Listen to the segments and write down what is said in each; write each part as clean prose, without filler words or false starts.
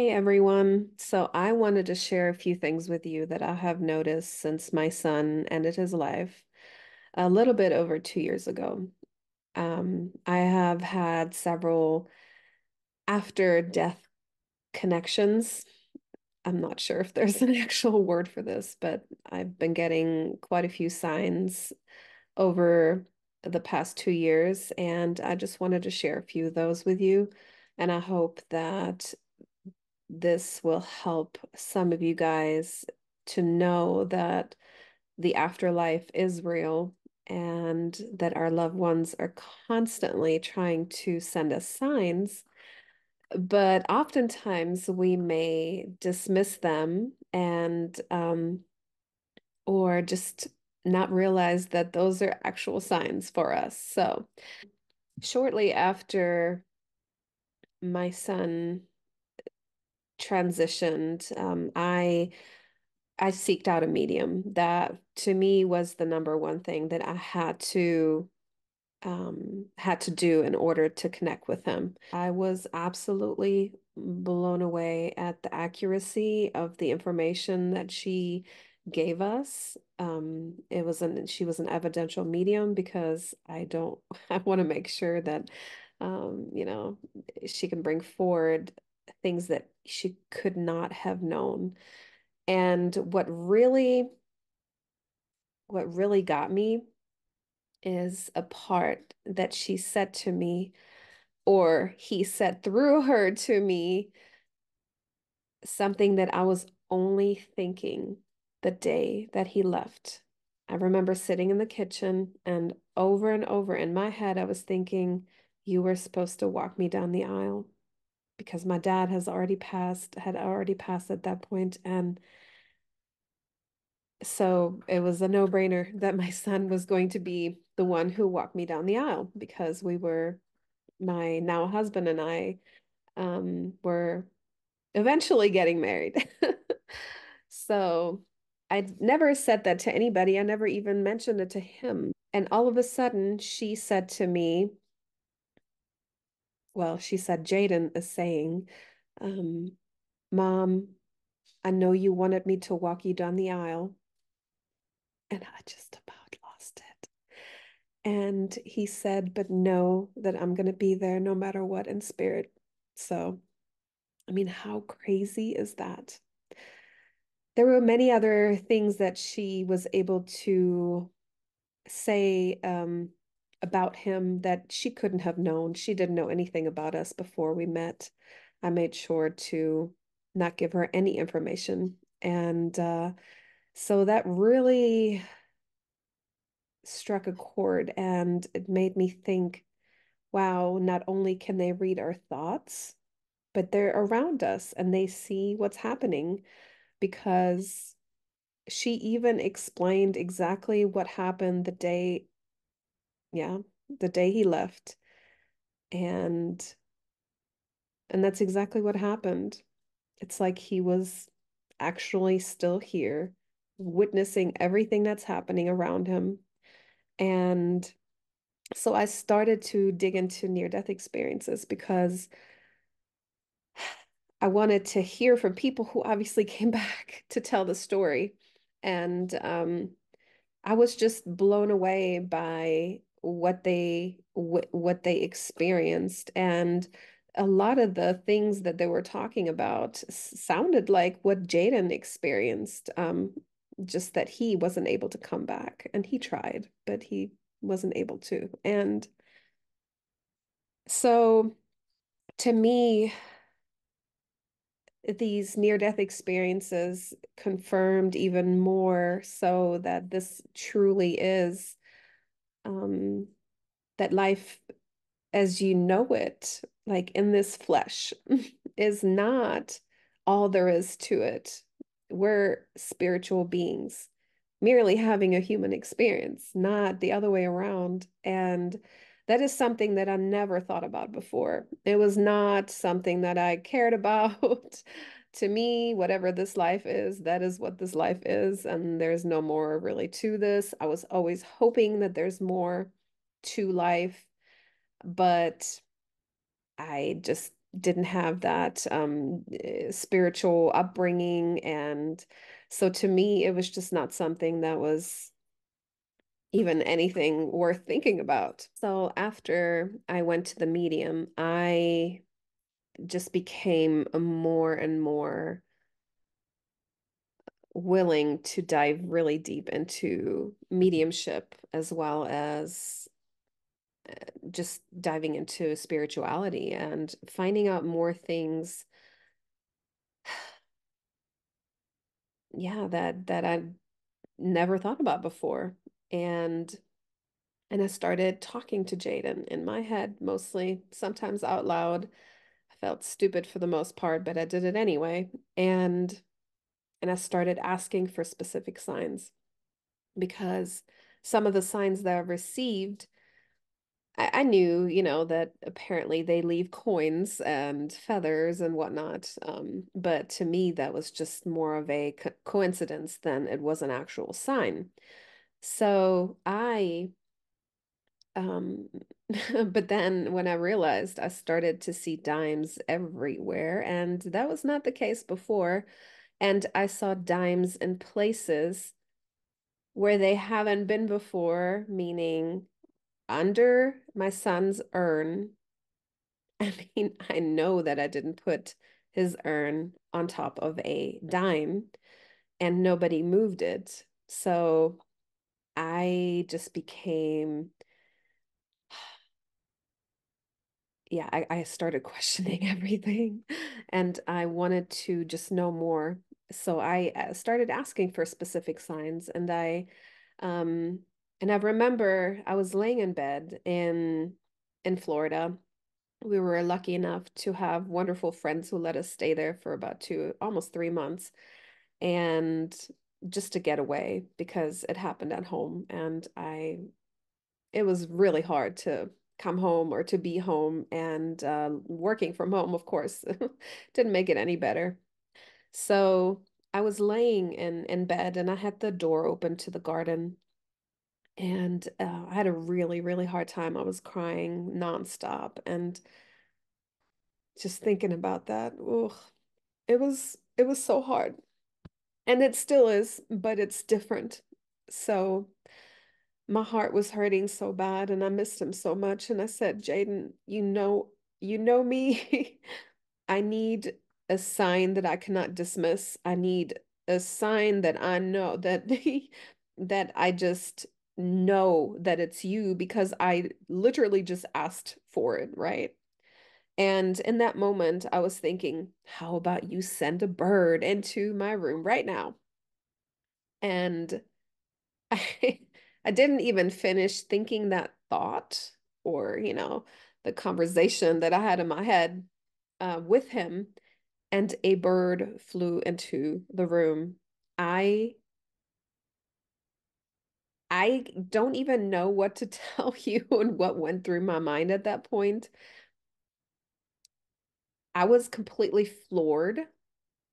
Hey everyone. So I wanted to share a few things with you that I have noticed since my son ended his life a little bit over 2 years ago. I have had several after death connections. I'm not sure if there's an actual word for this, but I've been getting quite a few signs over the past 2 years, and I just wanted to share a few of those with you. And I hope that this will help some of you guys to know that the afterlife is real and that our loved ones are constantly trying to send us signs. But oftentimes we may dismiss them or just not realize that those are actual signs for us. So, shortly after my son transitioned, I seeked out a medium. That to me was the number one thing that I had to do in order to connect with him. I was absolutely blown away at the accuracy of the information that she gave us. She was an evidential medium because I don't I want to make sure that you know, she can bring forward things that she could not have known. And what really got me is a part that she said to me, or he said through her to me, something that I was only thinking the day that he left. I remember sitting in the kitchen and over in my head, I was thinking, you were supposed to walk me down the aisle because my dad had already passed at that point, and so it was a no-brainer that my son was going to be the one who walked me down the aisle because my now husband and I were eventually getting married. So I never said that to anybody. I never even mentioned it to him. And all of a sudden, she said to me, well, she said, Jaden is saying, um, Mom, I know you wanted me to walk you down the aisle. And I just about lost it. And he said, but know that I'm going to be there no matter what in spirit. So, I mean, how crazy is that? There were many other things that she was able to say about him that she couldn't have known. She didn't know anything about us before we met. I made sure to not give her any information. And so that really struck a chord and it made me think, wow, not only can they read our thoughts, but they're around us and they see what's happening because she even explained exactly what happened yeah, the day he left. And that's exactly what happened. It's like he was actually still here, witnessing everything that's happening around him. And so I started to dig into near-death experiences because I wanted to hear from people who obviously came back to tell the story. And I was just blown away by what they experienced, and a lot of the things that they were talking about sounded like what Jaden experienced. Just that he wasn't able to come back, and he tried, but he wasn't able to. And so, to me, these near-death experiences confirmed even more so that this truly is um, that life as you know it, like in this flesh, is not all there is to it. We're spiritual beings, merely having a human experience, not the other way around. And that is something that I never thought about before. It was not something that I cared about. To me, whatever this life is, that is what this life is. And there's no more really to this. I was always hoping that there's more to life, but I just didn't have that spiritual upbringing. And so to me, it was just not something that was even anything worth thinking about. So after I went to the medium, I just became a more and more willing to dive really deep into mediumship as well as just diving into spirituality and finding out more things, yeah, that I never thought about before. And I started talking to Jaden in my head mostly, sometimes out loud. I felt stupid for the most part, but I did it anyway. And I started asking for specific signs because some of the signs that I received, I knew, that apparently they leave coins and feathers and whatnot. But to me, that was just more of a co coincidence than it was an actual sign. So um, but then when I realized, I started to see dimes everywhere, and that was not the case before. And I saw dimes in places where they haven't been before, meaning under my son's urn. I mean, I know that I didn't put his urn on top of a dime and nobody moved it. So I just became, yeah, I started questioning everything and I wanted to just know more. So I started asking for specific signs um, and I remember I was laying in bed in Florida. We were lucky enough to have wonderful friends who let us stay there for about almost 3 months, and just to get away because it happened at home. And it was really hard to come home or to be home, and working from home, of course, didn't make it any better. So I was laying in bed and I had the door open to the garden. And I had a really, really hard time. I was crying nonstop. And just thinking about that, ugh, it was so hard. And it still is, but it's different. So my heart was hurting so bad and I missed him so much. And I said, Jaden, you know me. I need a sign that I cannot dismiss. I need a sign that I know that that I just know that it's you because I literally just asked for it, right? And in that moment, I was thinking, how about you send a bird into my room right now? And I, I didn't even finish thinking that thought or, the conversation that I had in my head with him, and a bird flew into the room. I I don't even know what to tell you and what went through my mind at that point. I was completely floored.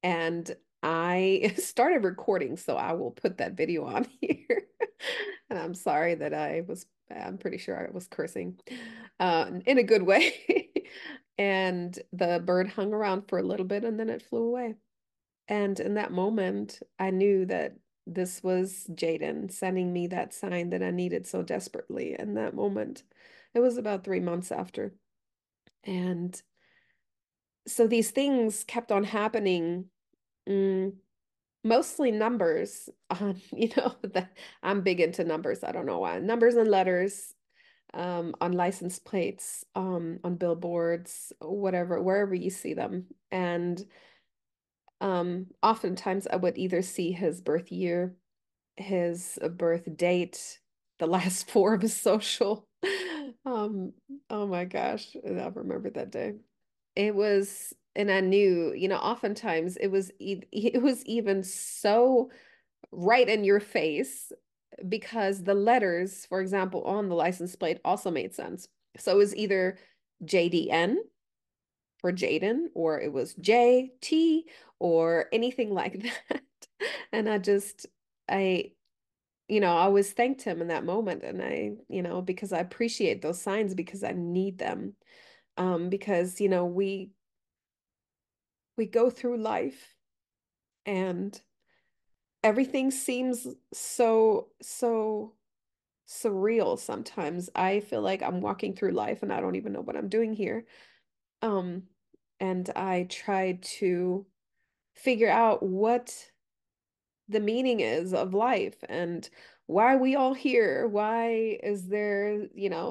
And I started recording, so I will put that video on here. And I'm sorry that I'm pretty sure I was cursing in a good way. And the bird hung around for a little bit and then it flew away. And in that moment, I knew that this was Jaden sending me that sign that I needed so desperately in that moment. It was about 3 months after. And so these things kept on happening. Mm, Mostly numbers on, that I'm big into numbers. I don't know why. Numbers and letters, on license plates, on billboards, whatever, wherever you see them. And oftentimes I would either see his birth year, his birth date, the last four of his social. Um, oh my gosh, I remember that day. It was, and I knew, oftentimes it was even so right in your face because the letters, for example, on the license plate also made sense. So it was either JDN for Jaden, or it was JT, or anything like that. And I, I always thanked him in that moment. And because I appreciate those signs because I need them. Because, we go through life and everything seems so surreal sometimes. I feel like I'm walking through life and I don't even know what I'm doing here. Um, and I try to figure out what the meaning is of life and why are we all here? Why is there,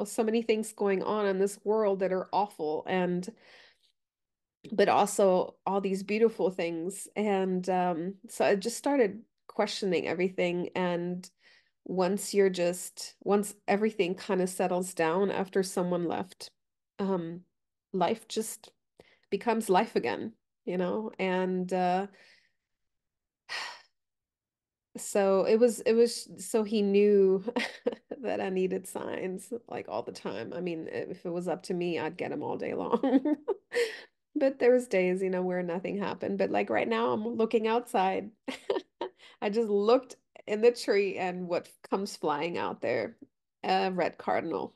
so many things going on in this world that are awful and but also all these beautiful things. And so I just started questioning everything. And once everything kind of settles down after someone left, um, life just becomes life again, And so it was so he knew that I needed signs like all the time. I mean, if it was up to me, I'd get them all day long. But there was days, where nothing happened. But like right now, I'm looking outside. I just looked in the tree and what comes flying out there? A red cardinal.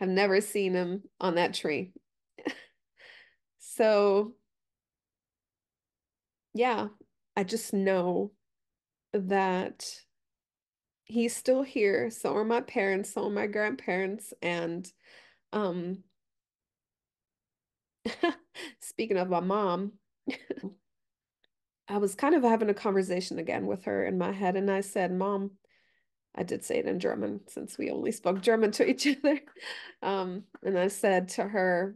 I've never seen him on that tree. So, yeah, I just know that he's still here. So are my parents, so are my grandparents, and um speaking of my mom, I was kind of having a conversation again with her in my head, and I said, Mom, I did say it in German since we only spoke German to each other. And I said to her,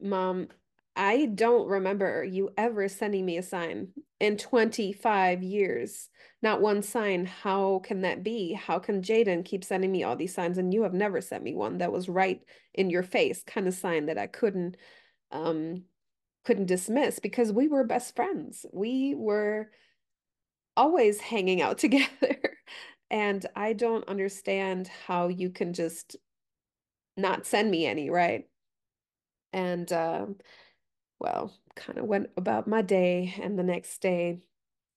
Mom, I don't remember you ever sending me a sign in 25 years. Not one sign. How can that be? How can Jaden keep sending me all these signs and you have never sent me one that was right in your face, kind of sign that I um couldn't dismiss because we were best friends. We were always hanging out together. And I don't understand how you can just not send me any, right? And well, kind of went about my day, and the next day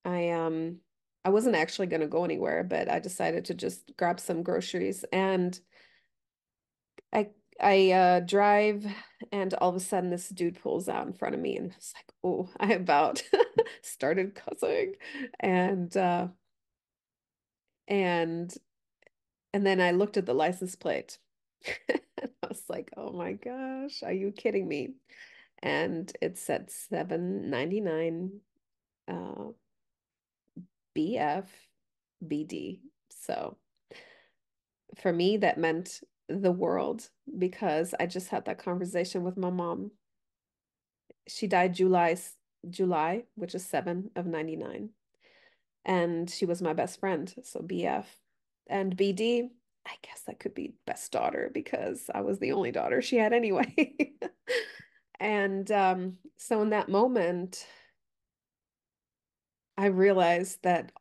I wasn't actually going to go anywhere, but I decided to just grab some groceries and I drive and all of a sudden this dude pulls out in front of me and it's like, "Oh, I about started cussing." And and and then I looked at the license plate. And I was like, "Oh my gosh, are you kidding me?" And it said 799 uh BF BD. So for me, that meant the world because I just had that conversation with my mom. She died July, which is 7 of 99. And she was my best friend, so BF. And BD, I guess that could be best daughter because I was the only daughter she had anyway. And so in that moment, I realized that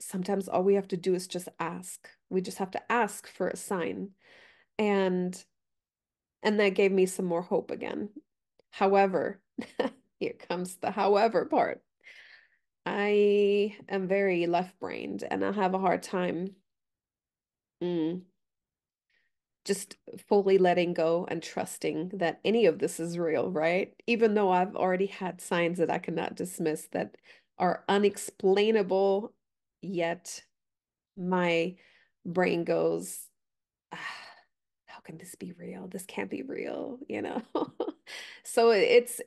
sometimes all we have to do is just ask. We just have to ask for a sign. And that gave me some more hope again. However, here comes the however part. I am very left-brained and I have a hard time mm, just fully letting go and trusting that any of this is real, right? Even though I've already had signs that I cannot dismiss that are unexplainable, yet my brain goes, "Ah, how can this be real? This can't be real." So it's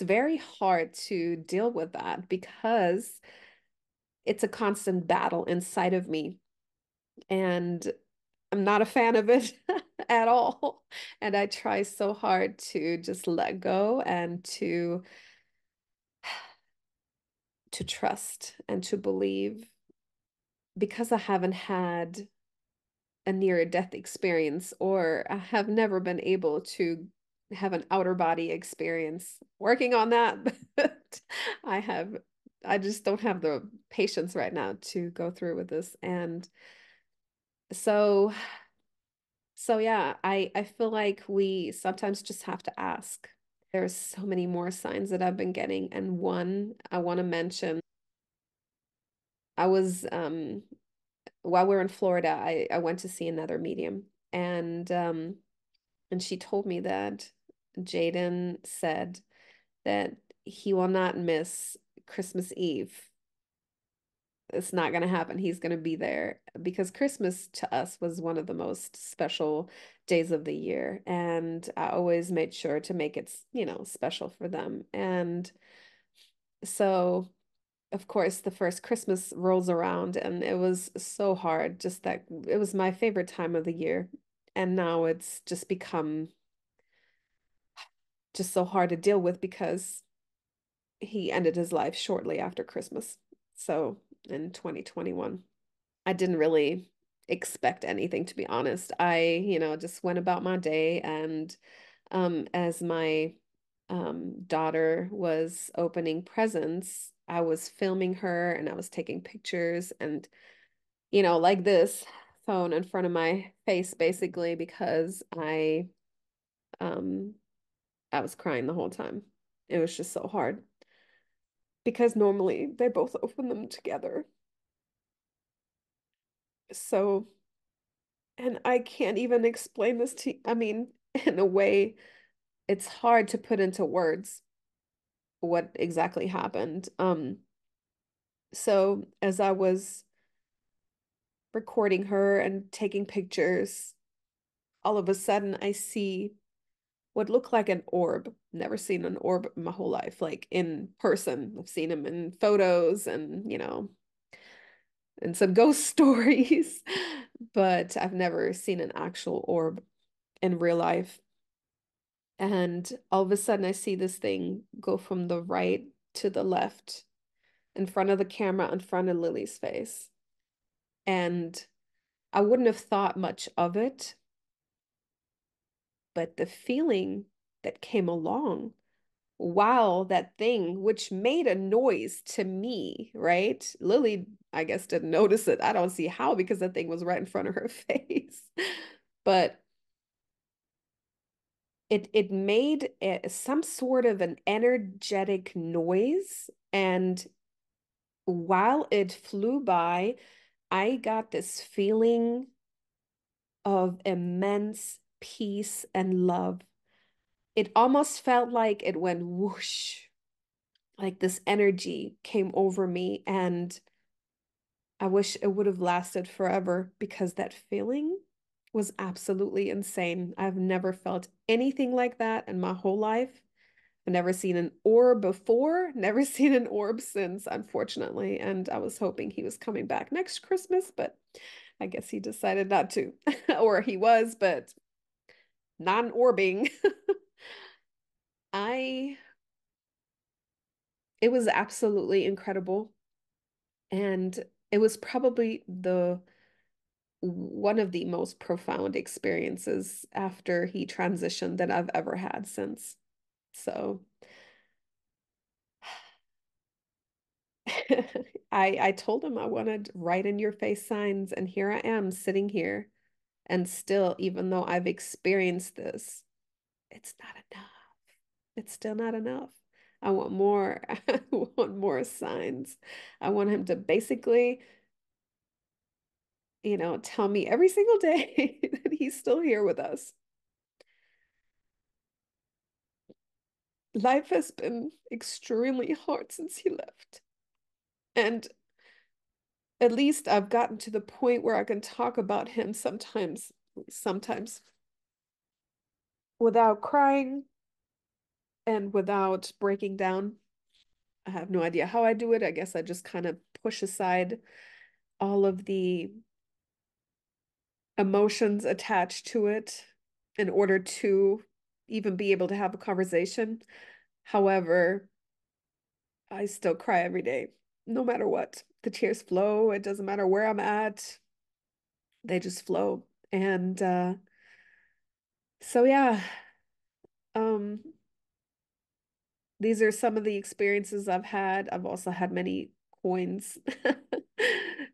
very hard to deal with that because it's a constant battle inside of me and I'm not a fan of it at all. And I try so hard to just let go and to trust and to believe because I haven't had a near death experience, or I have never been able to have an outer body experience. Working on that, but I have, I just don't have the patience right now to go through with this. And so, so yeah, I feel like we sometimes just have to ask. There's so many more signs that I've been getting, and one I want to mention. I was while we are in Florida, I went to see another medium, and she told me that. Jaden said that he will not miss Christmas Eve. It's not going to happen. He's going to be there because Christmas to us was one of the most special days of the year. And I always made sure to make it, special for them. And so, of course, the first Christmas rolls around and it was so hard, just that it was my favorite time of the year. And now it's just become just so hard to deal with because he ended his life shortly after Christmas. So in 2021. I didn't really expect anything, to be honest. I just went about my day and as my daughter was opening presents, I was filming her and I was taking pictures and like this phone in front of my face basically because um I was crying the whole time. It was just so hard because normally they both open them together. So, and I can't even explain this to, I mean, in a way, it's hard to put into words what exactly happened. So as I was recording her and taking pictures, all of a sudden I see what looked like an orb. Never seen an orb in my whole life, like in person. I've seen them in photos and, and some ghost stories, but I've never seen an actual orb in real life. And all of a sudden, I see this thing go from the right to the left in front of the camera, in front of Lily's face. And I wouldn't have thought much of it, but the feeling that came along while that thing, which made a noise to me, right? Lily, I guess, didn't notice it. I don't see how because that thing was right in front of her face. But it made some sort of an energetic noise. And while it flew by, I got this feeling of immense peace and love. It almost felt like it went whoosh, like this energy came over me. And I wish it would have lasted forever because that feeling was absolutely insane. I've never felt anything like that in my whole life. I've never seen an orb before, never seen an orb since, unfortunately. And I was hoping he was coming back next Christmas, but I guess he decided not to. Or he was, but non-orbing. I, it was absolutely incredible. And it was probably the one of the most profound experiences after he transitioned that I've ever had since. So I told him I wanted right in your face signs, and here I am sitting here, and still, even though I've experienced this, it's not enough. It's still not enough. I want more. I want more signs. I want him to basically, tell me every single day that he's still here with us. Life has been extremely hard since he left. And at least I've gotten to the point where I can talk about him sometimes without crying and without breaking down. I have no idea how I do it. I guess I just kind of push aside all of the emotions attached to it in order to even be able to have a conversation. However, I still cry every day, no matter what. The tears flow. It doesn't matter where I'm at. They just flow. And so yeah, um, these are some of the experiences I've had. I've also had many coins.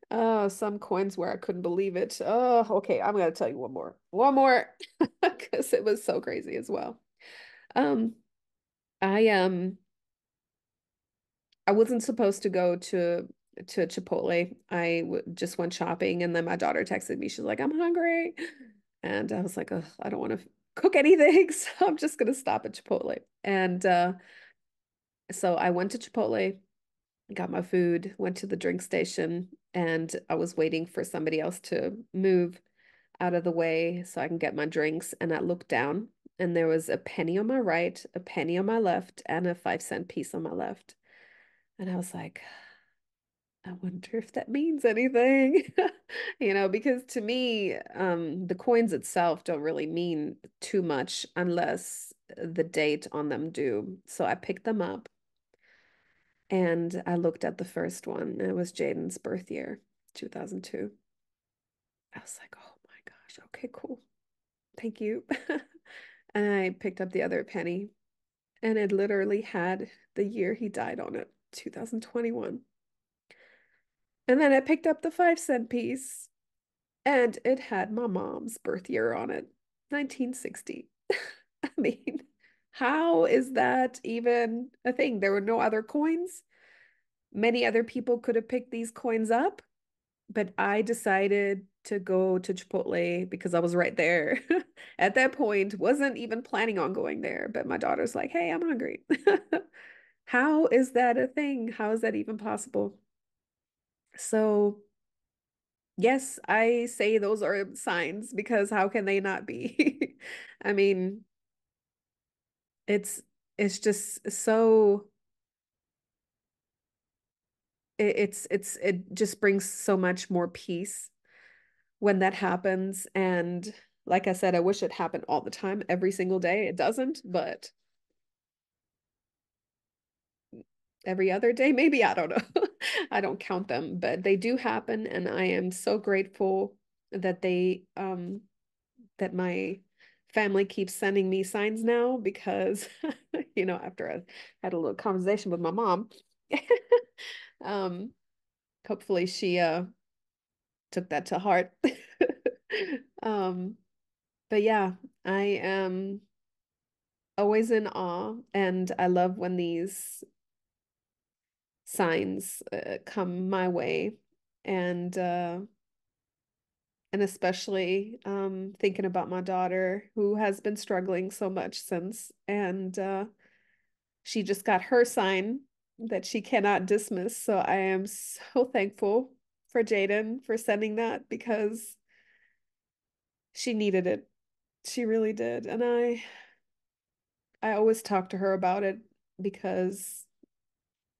Oh, some coins where I couldn't believe it. Oh, okay. I'm gonna tell you one more. One more because it was so crazy as well. Um, I I wasn't supposed to go to Chipotle. I w just went shopping and then my daughter texted me. She's like, "I'm hungry." And I was like, "Ugh, I don't want to." cook anything. So I'm just gonna stop at Chipotle. And so I went to Chipotle, got my food, went to the drink station, and I was waiting for somebody else to move out of the way so I can get my drinks. And I looked down, and there was a penny on my right, a penny on my left, and a 5-cent piece on my left. And I was like, I wonder if that means anything. Because to me, the coins itself don't really mean too much unless the date on them do. So I picked them up and I looked at the first one. It was Jaden's birth year, 2002. I was like, oh my gosh, okay, cool. Thank you. And I picked up the other penny, and it literally had the year he died on it, 2021. And then I picked up the 5-cent piece, and it had my mom's birth year on it, 1960. I mean, how is that even a thing? There were no other coins. Many other people could have picked these coins up, but I decided to go to Chipotle because I was right there. At that point, wasn't even planning on going there, but my daughter's like, "Hey, I'm hungry." How is that a thing? How is that even possible? So, yes, I say those are signs because how can they not be? I mean, it's it's just so it just brings so much more peace when that happens. And like I said, I wish it happened all the time, every single day. It doesn't, but every other day, maybe, I don't know. I don't count them, but they do happen, and I am so grateful that that my family keeps sending me signs now because after I had a little conversation with my mom, um, hopefully she took that to heart. Um, but yeah, I am always in awe, and I love when these signs come my way, and especially thinking about my daughter who has been struggling so much since, and she just got her sign that she cannot dismiss. So I am so thankful for Jaden for sending that because she needed it. She really did. And I always talk to her about it because,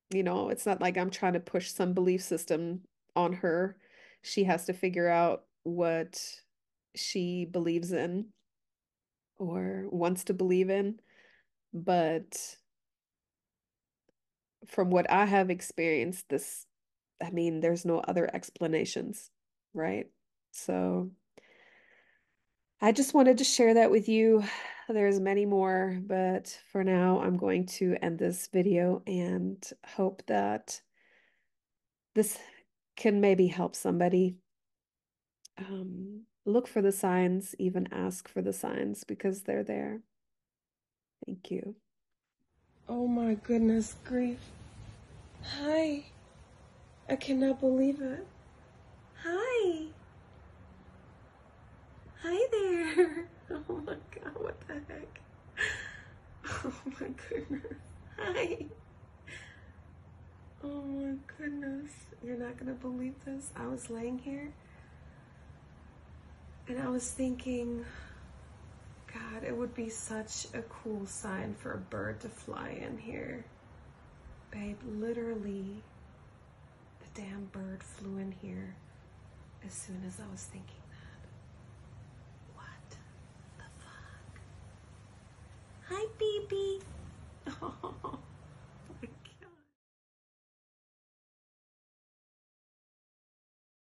it's not like I'm trying to push some belief system on her. She has to figure out what she believes in or wants to believe in. But from what I have experienced, I mean, there's no other explanations, right? So I just wanted to share that with you. There's many more, but for now, I'm going to end this video and hope that this can maybe help somebody. Look for the signs, even ask for the signs because they're there. Thank you. Oh my goodness, grief. Hi. I cannot believe it. Hi. Hi there. Oh my god, what the heck? Oh my goodness. Hi. Oh my goodness. You're not gonna believe this. I was laying here and I was thinking, God, it would be such a cool sign for a bird to fly in here. Babe, literally, the damn bird flew in here as soon as I was thinking